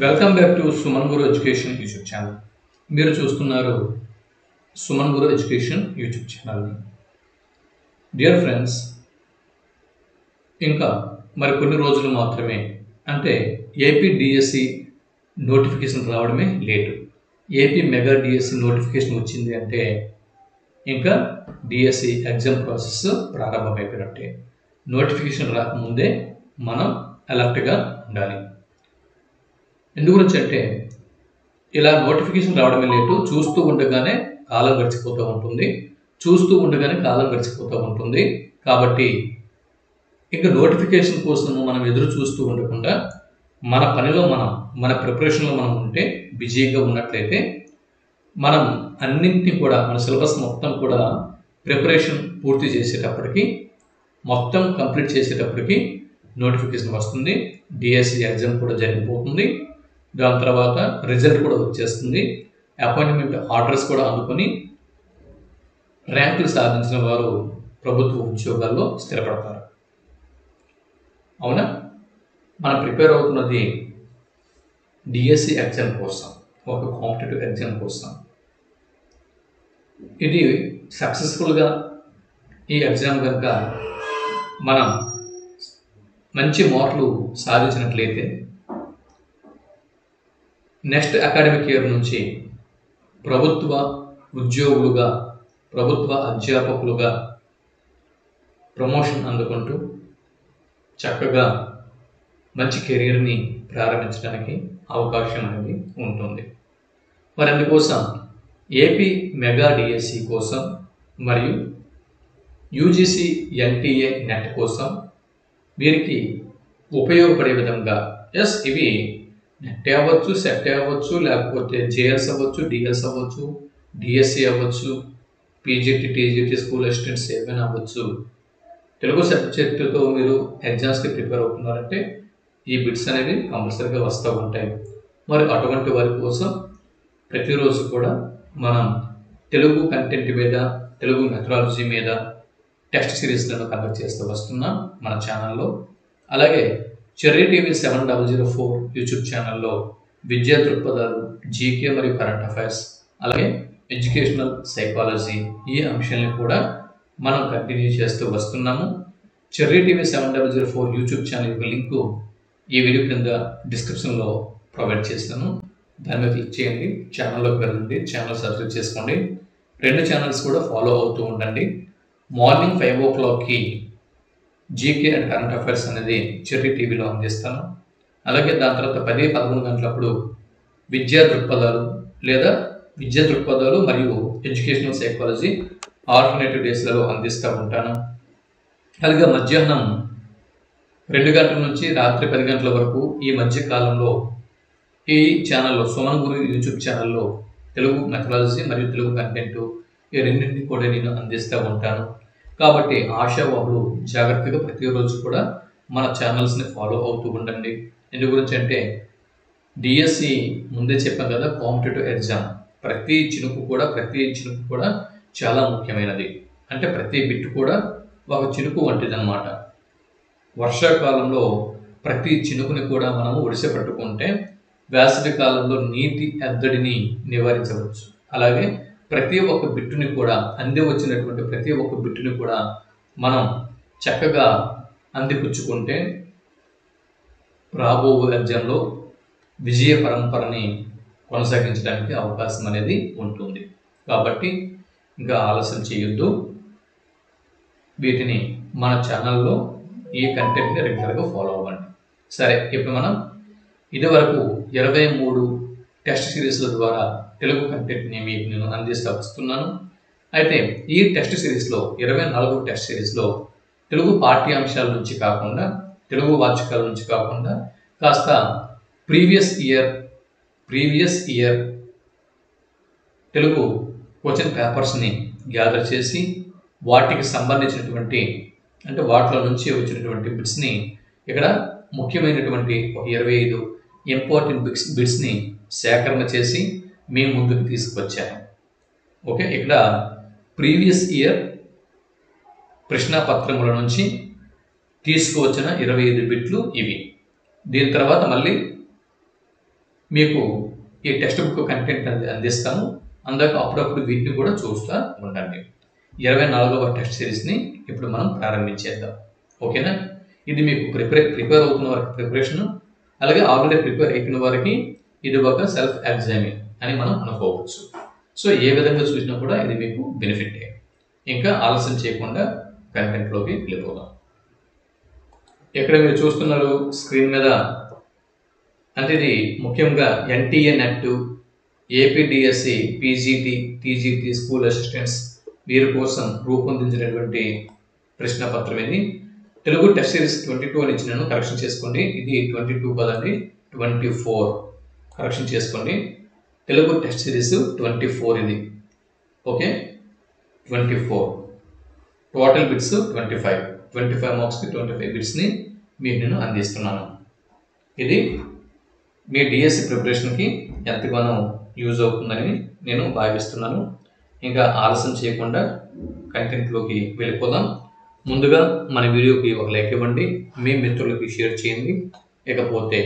Welcome back to Suman Guru education YouTube channel. మీరు చూస్తున్నారు సుమన్ గురు education YouTube ఛానల్ని. డియర్ ఫ్రెండ్స్, ఇంకా మరికొన్ని రోజులు మాత్రమే, అంటే ఏపీ డిఎస్సి నోటిఫికేషన్ రావడమే late. AP mega DSC notification వచ్చింది అంటే ఇంకా డిఎస్సి ఎగ్జామ్ ప్రాసెస్ ప్రారంభమైపోయినట్టే. నోటిఫికేషన్ రాకముందే మనం అలర్ట్గా ఉండాలి. ఎందు గురించి అంటే ఇలా నోటిఫికేషన్ రావడమే లేటు, చూస్తూ ఉండగానే కాలం గడిచిపోతూ ఉంటుంది. కాబట్టి ఇంకా నోటిఫికేషన్ కోసం మనం ఎదురు చూస్తూ ఉండకుండా మన పనిలో మన ప్రిపరేషన్లో మనం ఉంటే, బిజీగా ఉన్నట్లయితే మనం అన్నింటినీ కూడా మన సిలబస్ మొత్తం కూడా ప్రిపరేషన్ పూర్తి చేసేటప్పటికి, మొత్తం కంప్లీట్ చేసేటప్పటికి నోటిఫికేషన్ వస్తుంది. డిఎస్సి ఎగ్జామ్ కూడా జరిగిపోతుంది. దాని తర్వాత రిజల్ట్ కూడా వచ్చేస్తుంది. అపాయింట్మెంట్ ఆర్డర్స్ కూడా అందుకొని ర్యాంకులు సాధించిన వారు ప్రభుత్వ ఉద్యోగాల్లో స్థిరపడతారు. అవునా? మనం ప్రిపేర్ అవుతున్నది డిఎస్సి ఎగ్జామ్ కోసం, ఒక కాంపిటేటివ్ ఎగ్జామ్ కోసం. ఇది సక్సెస్ఫుల్గా ఈ ఎగ్జామ్ కనుక మనం మంచి మార్కులు సాధించినట్లయితే నెక్స్ట్ అకాడమిక్ ఇయర్ నుంచి ప్రభుత్వ ఉద్యోగులుగా, ప్రభుత్వ అధ్యాపకులుగా ప్రమోషన్ అందుకుంటూ చక్కగా మంచి కెరీర్ని ప్రారంభించడానికి అవకాశం అనేది ఉంటుంది. మరి అందుకోసం ఏపీ మెగా డిఎస్సి కోసం మరియు యూజీసీ ఎన్టీఏ నెట్ కోసం వీరికి ఉపయోగపడే విధంగా, ఇవి నెట్ అవ్వచ్చు, సెట్ అవ్వచ్చు, లేకపోతే జేఎల్స్ అవ్వచ్చు, డిఎల్స్ అవ్వచ్చు, డిఎస్సి అవ్వచ్చు, పీజీటీ, టీజీటీ, స్కూల్ అసిస్టెంట్స్ ఏమైనా అవ్వచ్చు. తెలుగు సబ్జెక్టుతో మీరు ఎగ్జామ్స్కి ప్రిపేర్ అవుతున్నారంటే ఈ బిట్స్ అనేవి కంపల్సరీగా వస్తూ ఉంటాయి. మరి అటువంటి వారి కోసం ప్రతిరోజు కూడా మనం తెలుగు కంటెంట్ మీద, తెలుగు మెథడాలజీ మీద టెస్ట్ సిరీస్లను కండక్ట్ చేస్తూ వస్తున్నాం మన ఛానల్లో. అలాగే చెర్రీ టీవీ 7004 యూట్యూబ్ ఛానల్లో విద్యా దృక్పథాలు, జీకే మరియు కరెంట్ అఫైర్స్, అలాగే ఎడ్యుకేషనల్ సైకాలజీ, ఈ అంశాలను కూడా మనం కంటిన్యూ చేస్తూ వస్తున్నాము. చెర్రీ టీవీ 7004 యూట్యూబ్ ఛానల్ యొక్క లింకు ఈ వీడియో కింద డిస్క్రిప్షన్లో ప్రొవైడ్ చేస్తాను. దాని మీద క్లిక్ చేయండి, ఛానల్లోకి వెళ్ళండి, ఛానల్ సబ్స్క్రైబ్ చేసుకోండి. 2 ఛానల్స్ కూడా ఫాలో అవుతూ ఉండండి. మార్నింగ్ 5 o'clockకి జీకే అండ్ కరెంట్ అఫైర్స్ అనేది చెర్రీ టీవీలో అందిస్తాను. అలాగే దాని తర్వాత 10-11 గంటలప్పుడు విద్యా దృక్పథాలు మరియు ఎడ్యుకేషనల్ సైకాలజీ ఆల్టర్నేటివ్ డేస్లలో అందిస్తూ ఉంటాను. అలాగే మధ్యాహ్నం 2 గంటల నుంచి రాత్రి 10 గంటల వరకు ఈ మధ్య కాలంలో ఈ ఛానల్లో, సుమన్ గురు యూట్యూబ్ ఛానల్లో తెలుగు మెథడాలజీ మరియు తెలుగు కంటెంట్, ఈ రెండింటిని కూడా నేను అందిస్తూ ఉంటాను. కాబట్టి ఆశావాహులు జాగ్రత్తగా ప్రతిరోజు కూడా మన ఛానల్స్ని ఫాలో అవుతూ ఉండండి. ఎందు గురించి అంటే డిఎస్సి ముందే చెప్పాం కదా, కాంపిటేటివ్ ఎగ్జామ్. ప్రతి చినుకు కూడా చాలా ముఖ్యమైనది. అంటే ప్రతి బిట్ కూడా ఒక చినుకు వంటిదన్నమాట. వర్షాకాలంలో ప్రతి చినుకుని కూడా మనము ఒడిసి పట్టుకుంటే వేసవి కాలంలో నీటి ఎద్దడిని నివారించవచ్చు. అలాగే ప్రతి ఒక్క బిట్టుని కూడా, వచ్చినటువంటి ప్రతి ఒక్క బిట్టుని కూడా మనం చక్కగా అందిపుచ్చుకుంటే రాబో ఎగ్జామ్లో విజయ పరంపరని కొనసాగించడానికి అవకాశం అనేది ఉంటుంది. కాబట్టి ఇంకా ఆలస్యం చేయొద్దు. వీటిని మన ఛానల్లో ఈ కంటెంట్ని రెగ్యులర్గా ఫాలో అవ్వండి. సరే, ఇప్పుడు మనం ఇదివరకు 23 టెస్ట్ సిరీస్ల ద్వారా తెలుగు కంటెంట్ని మీకు నేను అందిస్తూ వస్తున్నాను. అయితే ఈ టెస్ట్ సిరీస్లో 24వ టెస్ట్ సిరీస్లో తెలుగు పాఠ్యాంశాల నుంచి కాకుండా, తెలుగు వాచకాల నుంచి కాకుండా కాస్త ప్రీవియస్ ఇయర్ తెలుగు క్వశ్చన్ పేపర్స్ని గ్యాదర్ చేసి వాటికి సంబంధించినటువంటి, అంటే వాటిలో నుంచి వచ్చినటువంటి బిట్స్ని, ఇక్కడ ముఖ్యమైనటువంటి 25 ఇంపార్టెంట్ బిట్స్ని సేకరణ చేసి మీ ముందుకు తీసుకువచ్చాను. ఓకే, ఇక్కడ ప్రీవియస్ ఇయర్ ప్రశ్నాపత్రముల నుంచి తీసుకువచ్చిన 25 బిట్లు ఇవి. దీని తర్వాత మళ్ళీ మీకు ఈ టెక్స్ట్ బుక్ కంటెంట్ అందిస్తాము. అందుకు అప్పుడప్పుడు వీటిని కూడా చూస్తూ ఉండండి. 24వ టెస్ట్ సిరీస్ని ఇప్పుడు మనం ప్రారంభించేద్దాం. ఓకేనా? ఇది మీకు ప్రిపేర్ అవుతున్న వారికి ప్రిపరేషన్, అలాగే ఆల్రెడీ ప్రిపేర్ అయిపోయిన వారికి ఇది ఒక సెల్ఫ్ ఎగ్జామిన్ అని మనం అనుకోవచ్చు. సో ఏ విధంగా చూసినా కూడా ఇది మీకు బెనిఫిట్. ఇంకా ఆలస్యం చేయకుండా కంటెంట్లోకి వెళ్ళిపోదాం. ఇక్కడ మీరు చూస్తున్నారు స్క్రీన్ మీద, అంటే ఇది ముఖ్యంగా NTA NET, APDSC, PGT, TGT school assistants వీరి కోసం రూపొందించినటువంటి ప్రశ్న పత్రం. ఇది తెలుగు టెస్ట్ సిరీస్ 22 అని ఇచ్చినాను, కరెక్షన్ చేసుకోండి. ఇది 22 కదండి, 24 కరెక్షన్ చేసుకోండి. తెలుగు టెస్ట్ సిరీస్ 24 ఇది. ఓకే, 24 టోటల్ బిట్స్ 25 మార్క్స్కి 25 బిట్స్ని మీకు నేను అందిస్తున్నాను. ఇది మీ డిఎస్సి ప్రిపరేషన్కి ఎంతగానో యూజ్ అవుతుందని నేను భావిస్తున్నాను. ఇంకా ఆలస్యం చేయకుండా కంటెంట్లోకి వెళ్ళిపోదాం. ముందుగా మన వీడియోకి ఒక లైక్ ఇవ్వండి, మీ మిత్రులకి షేర్ చేయండి. ఇకపోతే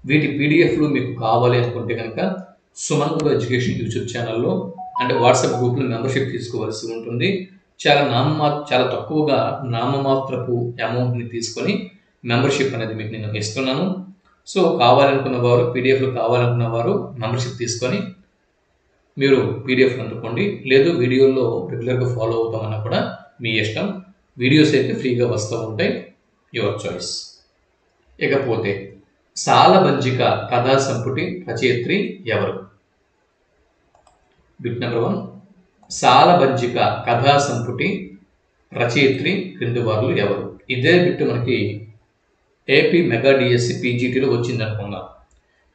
వీటి పీడిఎఫ్లు మీకు కావాలి అనుకుంటే కనుక సుమన్ గురు ఎడ్యుకేషన్ యూట్యూబ్ ఛానల్లో అంటే వాట్సాప్ గ్రూప్లో మెంబర్షిప్ తీసుకోవాల్సి ఉంటుంది. చాలా తక్కువగా నామమాత్రపు అమౌంట్ని తీసుకొని మెంబర్షిప్ అనేది మీకు నేను ఇస్తున్నాను. సో కావాలనుకున్న వారు, పీడిఎఫ్లు కావాలనుకున్న వారు మెంబర్షిప్ తీసుకొని మీరు పీడిఎఫ్ అందుకోండి. లేదు వీడియోలో రెగ్యులర్గా ఫాలో అవుతామన్నా కూడా మీ ఇష్టం. వీడియోస్ అయితే ఫ్రీగా వస్తూ ఉంటాయి, యువర్ చాయిస్. ఇకపోతే సాలబంజిక కథా సంపుటి రచయిత్రి ఎవరు? బిట్ నెంబర్ 1, సాలబంజిక కథా సంపుటి రచయిత్రి క్రింది వారిలో ఎవరు? ఇదే బిట్ మనకి ఏపీ మెగా డిఎస్సి పీజీటీలో వచ్చింది అనుకుందాం.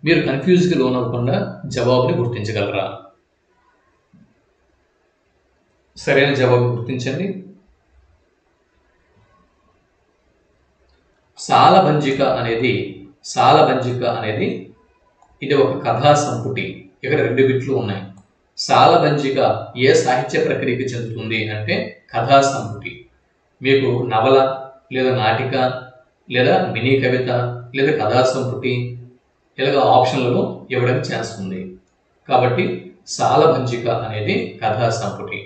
మీరు కన్ఫ్యూజ్కి లోన్ అవ్వకుండా జవాబుని గుర్తించగలరా? సరైన జవాబు గుర్తించండి. సాలబంజిక అనేది ఇది ఒక కథా సంపుటి. ఇక్కడ 2 బిట్లు ఉన్నాయి. సాలబంజిక ఏ సాహిత్య ప్రక్రియకి చెందుతుంది అంటే కథా సంపుటి. మీకు నవల లేదా నాటిక లేదా మినీ కవిత లేదా కథా సంపుటి ఇలాగ ఆప్షన్లలో ఇవ్వడానికి ఛాన్స్ ఉంది. కాబట్టి సాలబంజిక అనేది కథా సంపుటి.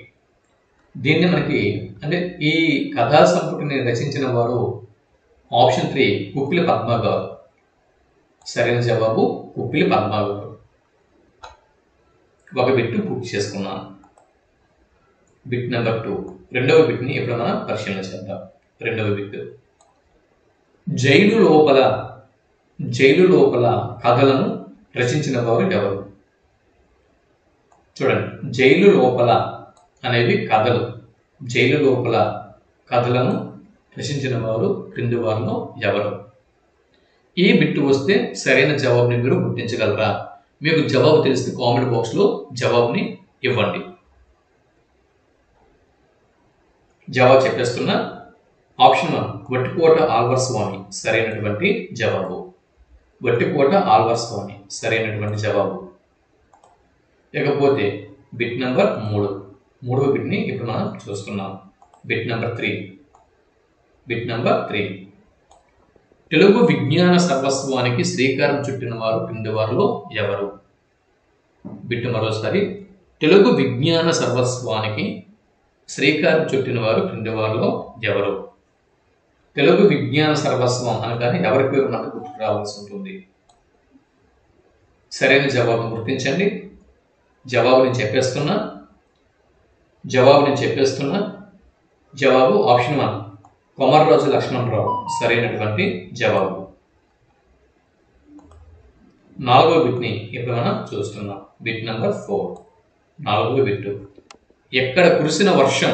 దీన్ని మనకి అంటే ఈ కథా సంపుటిని రచించిన వారు ఆప్షన్ 3 కుప్పిలి పద్మ గారు. సరైన జవాబు కుప్పిలి పద్మ గారు. ఒక బిట్ పూర్తి చేసుకున్నాను. బిట్ నెంబర్ 2, రెండవ బిట్ని ఇప్పుడు మనం పరిశీలన చేద్దాం. రెండవ బిట్, జైలు లోపల కథలను రచించిన వారు ఎవరు? చూడండి, జైలు లోపల అనేది కథలు. జైలు లోపల కథలను రచించిన వారు క్రింది వారిలో ఎవరు? ఈ బిట్టు వస్తే సరైన జవాబుని మీరు గుర్తించగలరా? మీకు జవాబు తెలిస్తే కామెంట్ బాక్స్లో జవాబుని ఇవ్వండి. జవాబు చెప్పేస్తున్నా. ఆప్షన్ 1 వట్టికోట ఆళ్వార్ స్వామి సరైనటువంటి జవాబు. వట్టికోట ఆళ్వార్ స్వామి సరైనటువంటి జవాబు. ఇకపోతే బిట్ నెంబర్ 3, మూడవ బిట్ని ఇప్పుడు మనం చూస్తున్నాం. బిట్ నెంబర్ 3, తెలుగు విజ్ఞాన సర్వస్వానికి శ్రీకారం చుట్టిన వారు క్రింది వారిలో ఎవరు? బిట్ మరోసారి, తెలుగు విజ్ఞాన సర్వస్వానికి శ్రీకారం చుట్టిన వారు క్రింది వారిలో ఎవరు? తెలుగు విజ్ఞాన సర్వస్వం అనగానే ఎవరి పేరు మనకు గుర్తుకు రావాల్సి ఉంటుంది. సరైన జవాబును గుర్తించండి. జవాబు నేను చెప్పేస్తున్నా. జవాబు ఆప్షన్ 1 కొమర్రాజు లక్ష్మణరావు సరైనటువంటి జవాబు. 4వ బిట్ని ఇప్పుడు మనం చూస్తున్నాం. బిట్ నెంబర్ 4, 4వ బిట్టు, ఎక్కడ కురిసిన వర్షం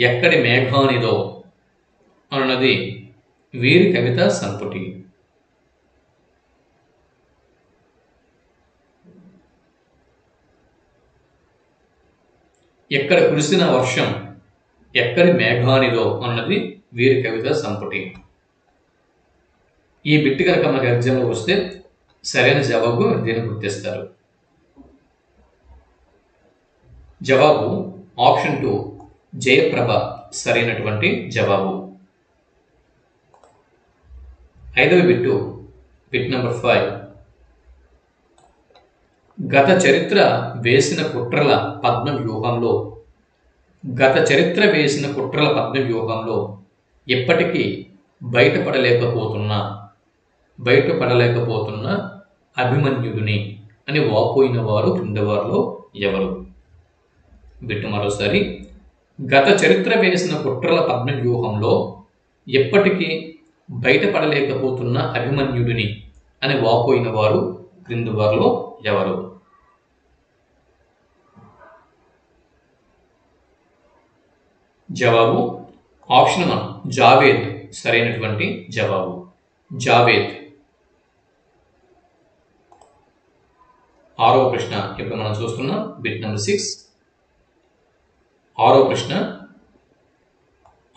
ఎక్కడి మేఘానిదో అన్నది వీరి కవిత సంపుటి. ఎక్కడ కురిసిన వర్షం ఎక్కడి మేఘానిదో అన్నది వీరి కవిత సంపుటి. ఈ బిట్ కనుక మనకు ఎగ్జామ్లో వస్తే సరైన జవాబు దీన్ని గుర్తిస్తారు. జవాబు ఆప్షన్ 2 జయప్రభ సరైనటువంటి జవాబు. 5వ బిట్ నెంబర్ 5, గత చరిత్ర వేసిన కుట్రల పద్మ వ్యూహంలో ఎప్పటికీ బయటపడలేకపోతున్న అభిమన్యుడిని అని వాపోయిన వారు క్రింది వారిలో ఎవరు? బిట్టు మరోసారి. గత చరిత్ర వేసిన కుట్రల పద్మ వ్యూహంలో ఎప్పటికీ బయటపడలేకపోతున్న అభిమన్యుడిని అని వాపోయిన వారు క్రింది వారిలో ఎవరు? జవాబు ఆప్షన్ 1 జావేద్ సరైనటువంటి జవాబు. జావేద్. 6వ ప్రశ్న ఇప్పుడు మనం చూస్తున్నాం. Bit number 6. 6వ ప్రశ్న.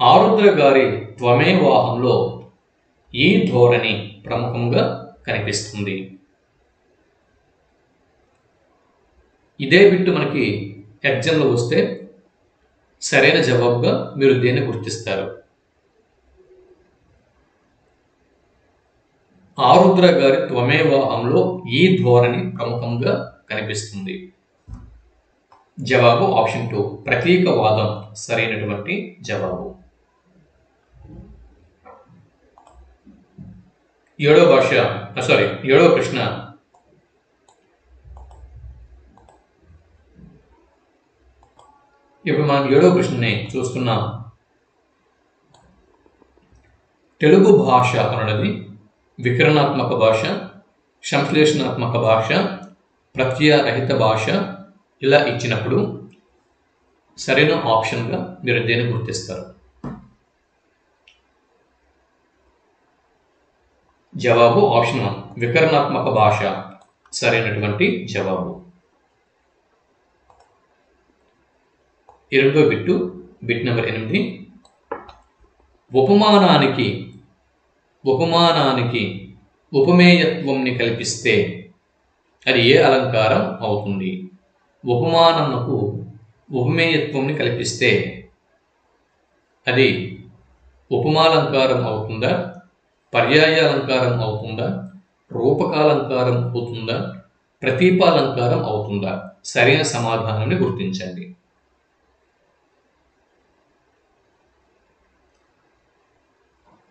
ఆరుద్ర గారి త్వమేవాహంలో ఈ ధోరణి ప్రముఖంగా కనిపిస్తుంది. ఇదే బిట్టు మనకి ఎగ్జామ్లో వస్తే సరైన జవాబుగా మీరు దేన్ని గుర్తిస్తారు? ఆరుద్ర గారి త్వమేవాహంలో ఈ ధోరణి ప్రముఖంగా కనిపిస్తుంది. జవాబు ఆప్షన్ 2 ప్రతీకవాదం సరైనటువంటి జవాబు. 7వ ప్రశ్న. ఇప్పుడు మనం 7వ ప్రశ్నని చూస్తున్నాం. తెలుగు భాష అన్నది వికరణాత్మక భాష, సంశ్లేషణాత్మక భాష, ప్రత్యయరహిత భాష ఇలా ఇచ్చినప్పుడు సరైన ఆప్షన్గా మీరు దేన్ని గుర్తిస్తారు? జవాబు ఆప్షన్ 1 వికరణాత్మక భాష సరైనటువంటి జవాబు. 8వ బిట్టు బిట్ నెంబర్ 8. ఉపమానానికి ఉపమేయత్వంని కల్పిస్తే అది ఏ అలంకారం అవుతుంది? ఉపమానమునకు ఉపమేయత్వంని కల్పిస్తే అది ఉపమాలంకారం అవుతుందా, పర్యాయాలంకారం అవుతుందా, రూపకాలంకారం అవుతుందా, ప్రతీపాలంకారం అవుతుందా? సరైన సమాధానాన్ని గుర్తించండి.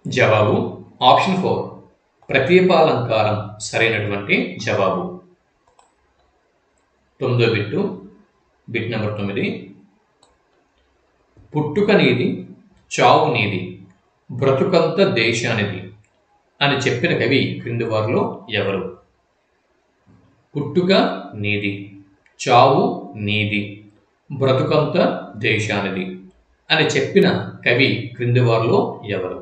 జవాబు ఆప్షన్ 4 ప్రతీపాలంకారం సరైనటువంటి జవాబు. 9వ బిట్టు బిట్ నెంబర్ 9. పుట్టుక నీది, చావు నీది, బ్రతుకంత దేశానిది అని చెప్పిన కవి క్రింది వారిలో ఎవరు? పుట్టుక నీది, చావు నీది, బ్రతుకంత దేశానిది అని చెప్పిన కవి క్రింది వారిలో ఎవరు?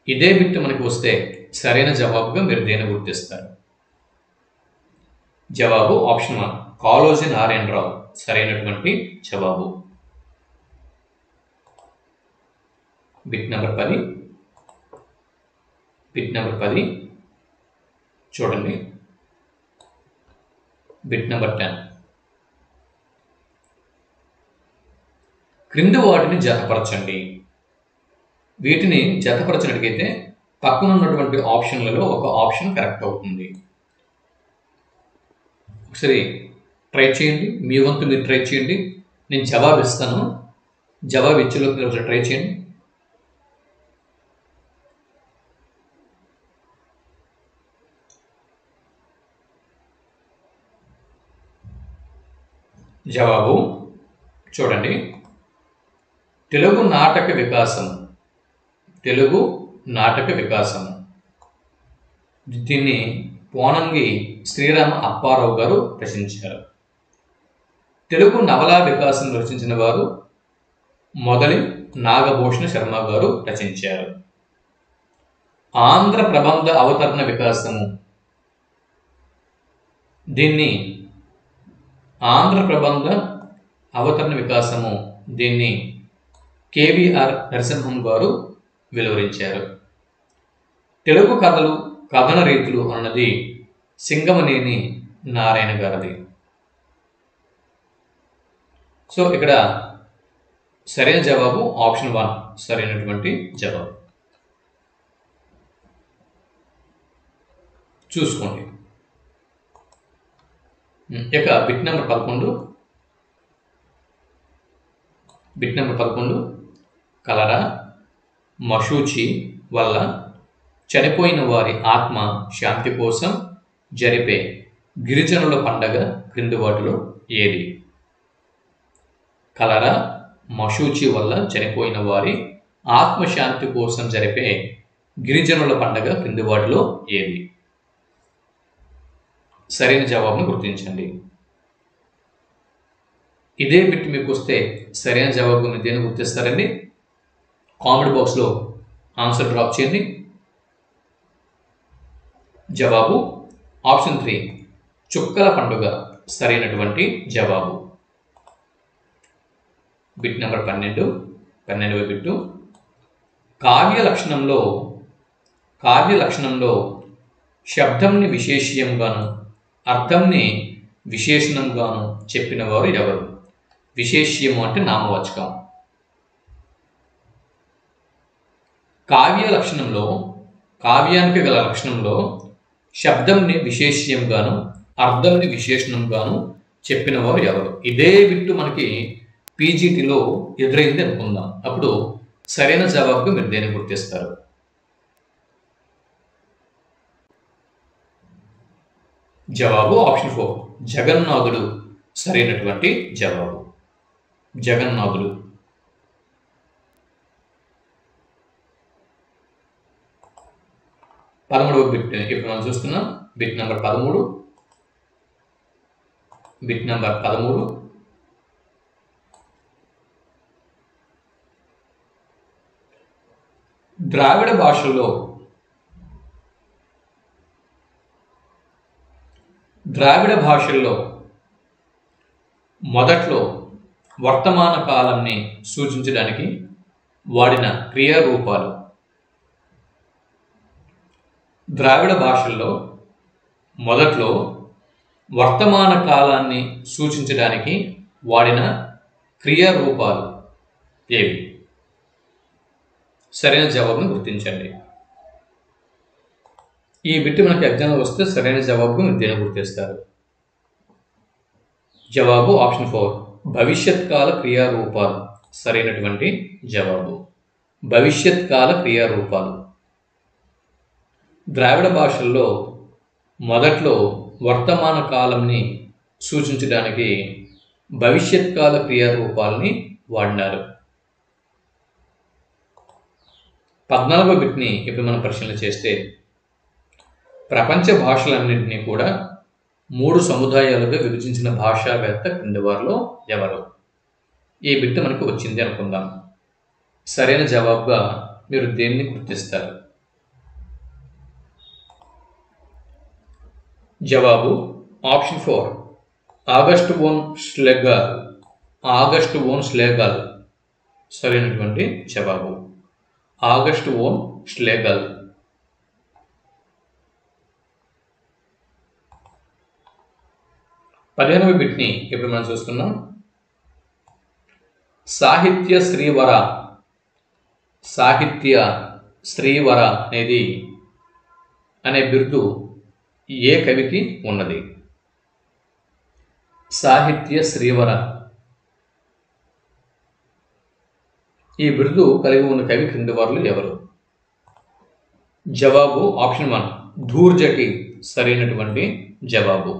ఇదే బిట్ మనకి వస్తే సరైన జవాబుగా మీరు దేన్ని గుర్తిస్తారు? జవాబు ఆప్షన్ 1 కాళోజీ నారాయణరావు సరైనటువంటి జవాబు. బిట్ నెంబర్ 10 చూడండి. Bit number 10. క్రింది వాటిని జతపరచండి. వీటిని జతపరచినట్లయితే పక్కన ఉన్నటువంటి ఆప్షన్లలో ఒక ఆప్షన్ కరెక్ట్ అవుతుంది. ఒకసారి ట్రై చేయండి, మీ వంతు మీరు ట్రై చేయండి. నేను జవాబు ఇస్తాను, జవాబు ఇచ్చేలోకి ఒకసారి ట్రై చేయండి. జవాబు చూడండి. తెలుగు నాటక వికాసం దీన్ని పోనంగి శ్రీరామ అప్పారావు గారు రచించారు. తెలుగు నవలా వికాసం రచించిన వారు మొదలి నాగభూషణ శర్మ గారు రచించారు. ఆంధ్ర ప్రబంధ అవతరణ వికాసము దీన్ని కేవీఆర్ నరసింహం గారు వెలువరించారు. తెలుగు కథలు కథన రీతులు అన్నది సింగమనేని నారాయణ గారిది. సో ఇక్కడ సరైన జవాబు ఆప్షన్ 1 సరైనటువంటి జవాబు. చూసుకోండి. ఇక బిట్ నెంబర్ 11 కలరా మశూచి వల్ల చనిపోయిన వారి ఆత్మ శాంతి కోసం జరిపే గిరిజనుల పండగ క్రింది వాటిలో ఏది? కలరా మశూచి వల్ల చనిపోయిన వారి ఆత్మశాంతి కోసం జరిపే గిరిజనుల పండగ క్రింది వాటిలో ఏది? సరైన జవాబును గుర్తించండి. ఇదే బిట్ మీకు వస్తే సరైన జవాబు మీరు దేన్ని గుర్తిస్తారండి? కామెంట్ బాక్స్లో ఆన్సర్ డ్రాప్ చేయండి. జవాబు ఆప్షన్ 3 చుక్కల పండుగ సరైనటువంటి జవాబు. బిట్ నెంబర్ 12వ బిట్టు కావ్య లక్షణంలో శబ్దంని విశేష్యంగాను అర్థంని విశేషణంగాను చెప్పిన వారు ఎవరు? విశేష్యము అంటే నామవాచకం. కావ్యానికి గల లక్షణంలో శబ్దంని విశేష్యంగాను అర్థంని విశేషణంగాను చెప్పిన వారు ఎవరు? ఇదే బిట్టు మనకి పీజీటీలో ఎదురైంది అనుకుందాం. అప్పుడు సరైన జవాబుగా మీరు దేన్ని గుర్తిస్తారు? జవాబు ఆప్షన్ 4 జగన్నాథుడు సరైనటువంటి జవాబు. జగన్నాథుడు. 13వ బిట్ ఇప్పుడు మనం చూస్తున్నాం. బిట్ నెంబర్ 13 ద్రావిడ భాషల్లో మొదట్లో వర్తమాన కాలాన్ని సూచించడానికి వాడిన క్రియారూపాలు. ద్రావిడ భాషల్లో మొదట్లో వర్తమాన కాలాన్ని సూచించడానికి వాడిన క్రియారూపాలు ఏవి? సరైన జవాబును గుర్తించండి. ఈ బిట్ మనకి ఎగ్జామ్లో వస్తే సరైన జవాబుకు మీరు దేన్ని గుర్తిస్తారు? జవాబు ఆప్షన్ 4 భవిష్యత్ కాల క్రియారూపాలు సరైనటువంటి జవాబు. భవిష్యత్ కాల క్రియారూపాలు. ద్రావిడ భాషల్లో మొదట్లో వర్తమాన కాలంని సూచించడానికి భవిష్యత్ కాల క్రియారూపాలని వాడినారు. 14వ బిట్ని ఇప్పుడు మనం పరిశీలన చేస్తే ప్రపంచ భాషలన్నింటినీ కూడా 3 సముదాయాలుగా విభజించిన భాషావేత్త క్రింది వారిలో ఎవరు? ఈ బిట్ మనకు వచ్చింది అనుకుందాం. సరైన జవాబుగా మీరు దేన్ని గుర్తిస్తారు? జవాబు ఆప్షన్ 4 ఆగస్ట్ వోన్ స్లెగల్ సరైనటువంటి జవాబు. ఆగస్ట్ వోన్ స్లెగల్. 15వ బిట్ని ఇప్పుడు మనం చూస్తున్నాం. సాహిత్య శ్రీవర అనే బిరుదు ఏ కవికి ఉన్నది? సాహిత్య శ్రీవర ఈ బిరుదు కలిగి ఉన్న కవి క్రింది వారిలో ఎవరు? జవాబు ఆప్షన్ 1 ధూర్జటి సరైనటువంటి జవాబు.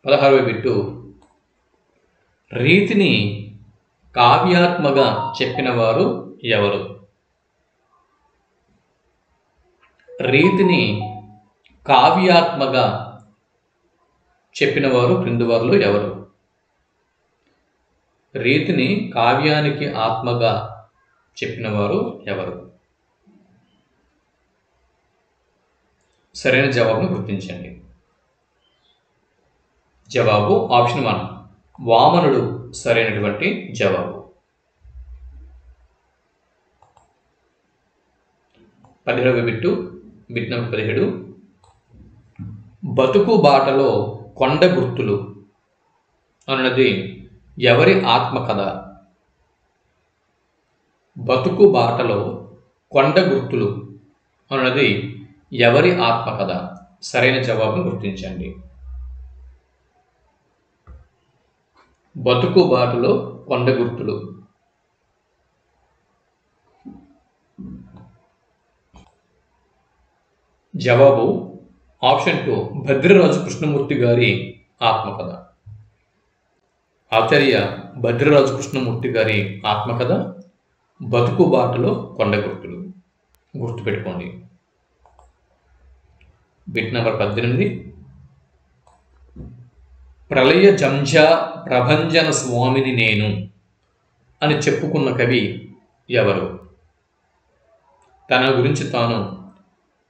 16వ బిట్టు రీతిని కావ్యాత్మగా చెప్పిన వారు ఎవరు? రీతిని కావ్యాత్మగా చెప్పిన వారు క్రింది వారిలో ఎవరు? రీతిని కావ్యానికి ఆత్మగా చెప్పిన వారు ఎవరు? సరైన జవాబును గుర్తించండి. జవాబు ఆప్షన్ 1 వామనుడు సరైనటువంటి జవాబు. 17వ బిట్ నెంబర్ 17 బతుకు బాటలో కొండ గుర్తులు అన్నది ఎవరి ఆత్మకథ? బతుకు బాటలో కొండ గుర్తులు అన్నది ఎవరి ఆత్మకథ? సరైన జవాబును గుర్తించండి. బతుకు బాటలో కొండ గుర్తులు. జవాబు ఆప్షన్ 2 భద్రరాజు కృష్ణమూర్తి గారి ఆత్మకథ. ఆచార్య భద్రరాజు కృష్ణమూర్తి గారి ఆత్మకథ బతుకు బాటలో కొండ గుర్తులు. గుర్తుపెట్టుకోండి. బిట్ నెంబర్ 18 ప్రళయ జంఝా ప్రభంజన స్వామిని నేను అని చెప్పుకున్న కవి ఎవరు? తన గురించి తాను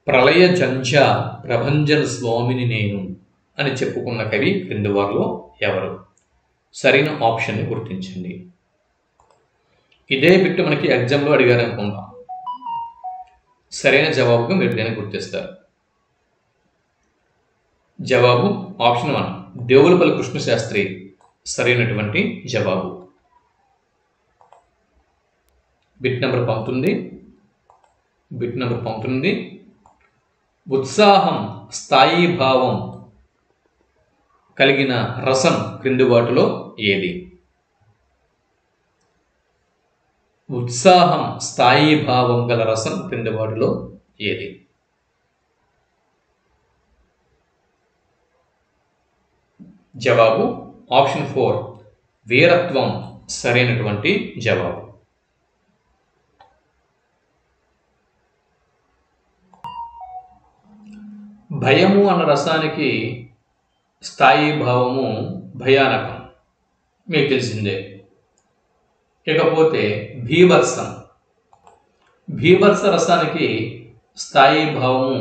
ప్రళయ జంఝా ప్రభంజన స్వామిని నేను అని చెప్పుకున్న కవి క్రింది వారిలో ఎవరు? సరైన ఆప్షన్ని గుర్తించండి. ఇదే బిట్ మనకి ఎగ్జామ్లో అడిగారు అనుకుందాం. సరైన జవాబుగా మీరు దేని గుర్తిస్తారు? జవాబు ఆప్షన్ 1 దేవులపల్లి కృష్ణశాస్త్రి సరైనటువంటి జవాబు. బిట్ నెంబర్ 19 ఉత్సాహం స్థాయి భావం కలిగిన రసం క్రింది వాటిలో ఏది? ఉత్సాహం స్థాయి భావం గల రసం క్రింది వాటిలో ఏది? జవాబు ఆప్షన్ 4 వీరత్వం సరైనటువంటి జవాబు. భయము అన్న రసానికి స్థాయి భావము భయానకం, మీకు తెలిసిందే. ఇకపోతే భీభత్స రసానికి స్థాయి భావము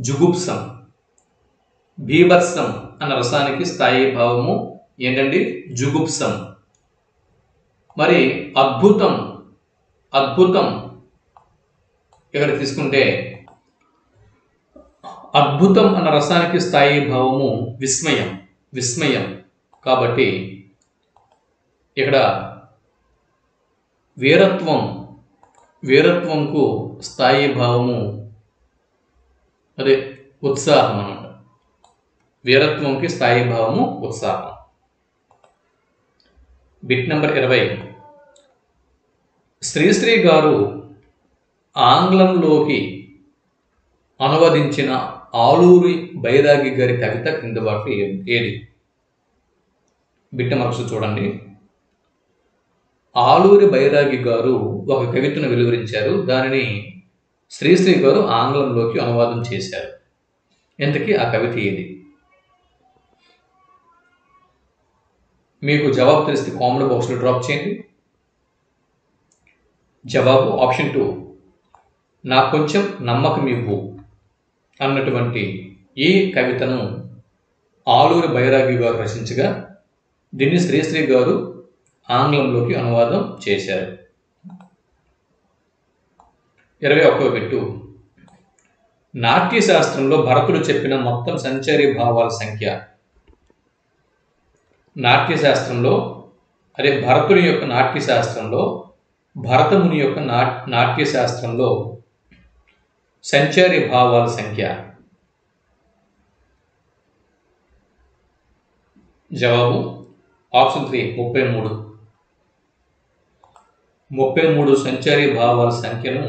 జుగుప్సం. భీభత్సం అన్న రసానికి స్థాయి భావము ఏంటండి? జుగుప్సం. మరి అద్భుతం ఇక్కడ తీసుకుంటే అద్భుతం అన్న రసానికి స్థాయి భావము విస్మయం. కాబట్టి ఇక్కడ వీరత్వంకు స్థాయి భావము అదే ఉత్సాహం అన్నమాట. వీరత్వంకి స్థాయి భావము ఉత్సాహం. బిట్ నెంబర్ 20 శ్రీశ్రీ గారు ఆంగ్లంలోకి అనువదించిన ఆలూరి బైరాగి గారి కవిత క్రింది వాటిలో ఏది? బిట్ట మనసు చూడండి. ఆలూరి బైరాగి గారు ఒక కవితను వెలువరించారు. దానిని శ్రీశ్రీ గారు ఆంగ్లంలోకి అనువాదం చేశారు. ఇంతకీ ఆ కవిత ఏది? మీకు జవాబు తెలిస్తే కామెంట్ బాక్స్లో డ్రాప్ చేయండి. జవాబు ఆప్షన్ 2 నాకు కొంచెం నమ్మకం ఇవ్వు అన్నటువంటి ఈ కవితను ఆలూరి బైరాగి గారు రచించగా దీన్ని శ్రీశ్రీ గారు ఆంగ్లంలోకి అనువాదం చేశారు. 21వ బిట్టు నాట్యశాస్త్రంలో భరతుడు చెప్పిన మొత్తం సంచారీ భావాల సంఖ్య. భరతుని యొక్క నాట్యశాస్త్రంలో భరతముని యొక్క నాట్యశాస్త్రంలో సంచారీ భావాల సంఖ్య. జవాబు ఆప్షన్ 3 33 సంచారీ భావాల సంఖ్యను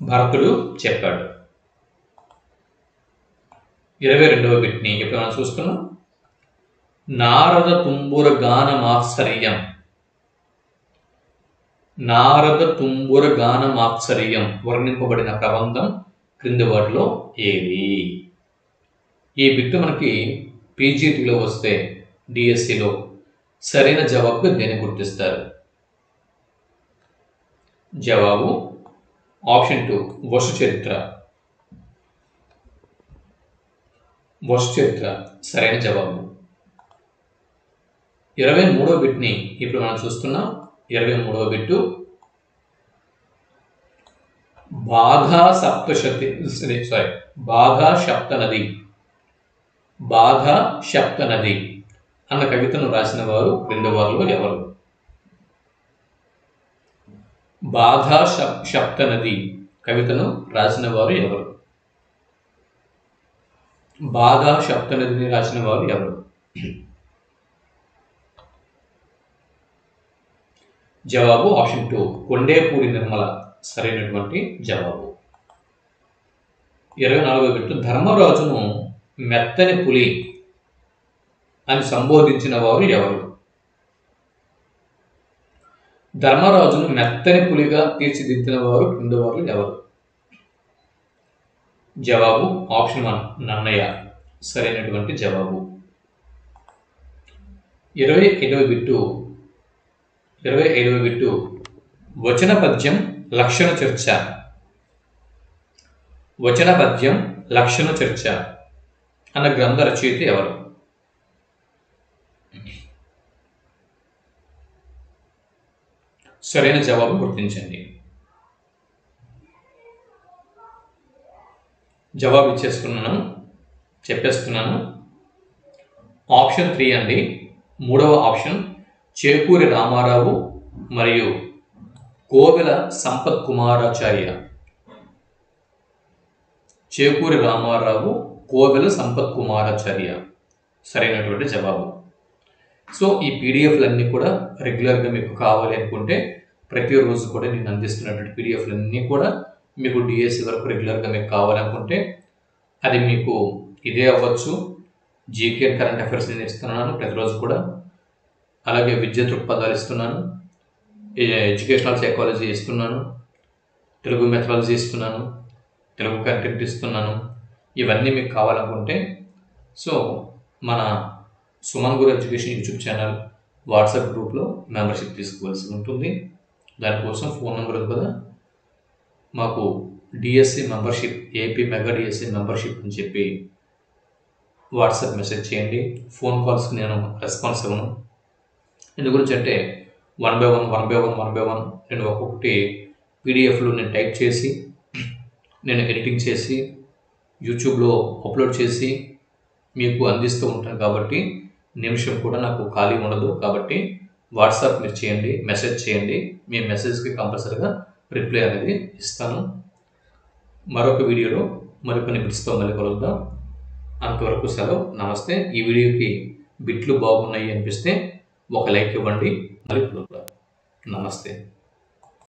భరతుడు చెప్పాడు. 22వ బిట్ని ఇప్పుడు మనం చూస్తున్నాం. నారద తుంబుర గానమాత్సర్యం వర్ణింపబడిన ప్రబంధం క్రింది వాటిలో ఏది? ఈ బిట్టు మనకి పీజీటీలో వస్తే డిఎస్సిలో సరైన జవాబుగా దేన్ని గుర్తిస్తారు? జవాబు ఆప్షన్ 2 వసుచరిత్ర సరైన జవాబు. 23వ బిట్ని ఇప్పుడు మనం చూస్తున్నాం. 23వ బిట్టు బాధా సప్తనది అన్న కవితను రాసిన వారు క్రింది వారిలో ఎవరు? బాధా సప్తనది కవితను రాసిన వారు ఎవరు? బాధ సప్తనిధిని రాసిన వారు ఎవరు? జవాబు ఆప్షన్ 2 కొండేపూడి నిర్మల సరైనటువంటి జవాబు. 24వ బిట్టు ధర్మరాజును మెత్తని పులి అని సంబోధించిన వారు ఎవరు? ధర్మరాజును మెత్తని పులిగా తీర్చిదిద్దిన వారు కింది వారు ఎవరు? జవాబు ఆప్షన్ 1 నన్నయ్య సరైనటువంటి జవాబు. 25వ బిట్టు వచన పద్యం లక్షణ చర్చ. వచన పద్యం లక్షణ చర్చ అన్న గ్రంథ రచయిత ఎవరు? సరైన జవాబు గుర్తించండి. జవాబు చెప్పేస్తున్నాను. ఆప్షన్ 3 అండి. 3వ ఆప్షన్ చేకూరి రామారావు మరియు కోవెల సంపత్ కుమారాచార్య. చేకూరి రామారావు, కోవెల సంపత్ కుమారాచార్య సరైనటువంటి జవాబు. సో ఈ పీడిఎఫ్లన్నీ కూడా రెగ్యులర్గా మీకు కావాలి అనుకుంటే ప్రతిరోజు కూడా నేను అందిస్తున్నటువంటి పీడిఎఫ్లన్నీ కూడా మీకు డిఎస్సి వరకు రెగ్యులర్గా మీకు కావాలనుకుంటే అది మీకు ఇదే అవ్వచ్చు. జీకే కరెంట్ అఫైర్స్ నేను ఇస్తున్నాను ప్రతిరోజు కూడా. అలాగే విద్య దృక్పథాలు ఇస్తున్నాను, ఎడ్యుకేషనల్ సైకాలజీ ఇస్తున్నాను, తెలుగు మెథడాలజీ ఇస్తున్నాను, తెలుగు కంటెంట్ ఇస్తున్నాను. ఇవన్నీ మీకు కావాలనుకుంటే సో మన సుమన్ గురు ఎడ్యుకేషన్ యూట్యూబ్ ఛానల్ వాట్సాప్ గ్రూప్లో మెంబర్షిప్ తీసుకోవాల్సి ఉంటుంది. దానికోసం ఫోన్ నెంబర్ ఉంది కదా, మాకు DSC membership, AP mega DSC membership అని చెప్పి వాట్సాప్ మెసేజ్ చేయండి. ఫోన్ కాల్స్కి నేను రెస్పాన్స్ ఇవ్వను. ఇందు గురించి అంటే 1 by 1 నేను ఒక్కొక్కటి పీడిఎఫ్లో నేను టైప్ చేసి నేను ఎడిటింగ్ చేసి యూట్యూబ్లో అప్లోడ్ చేసి మీకు అందిస్తూ ఉంటాను. కాబట్టి నిమిషం కూడా నాకు ఖాళీ ఉండదు. కాబట్టి వాట్సాప్ మీరు చేయండి, మెసేజ్ చేయండి. మీ మెసేజ్కి కంపల్సరీగా రిప్లై అనేది ఇస్తాను. మరొక వీడియోలో మరికొన్ని బిట్స్తో మళ్ళీ కలుద్దాం. అంతవరకు సెలవు, నమస్తే. ఈ వీడియోకి బిట్లు బాగున్నాయి అనిపిస్తే ఒక లైక్ ఇవ్వండి. మళ్ళీ కలుద్దాం. నమస్తే.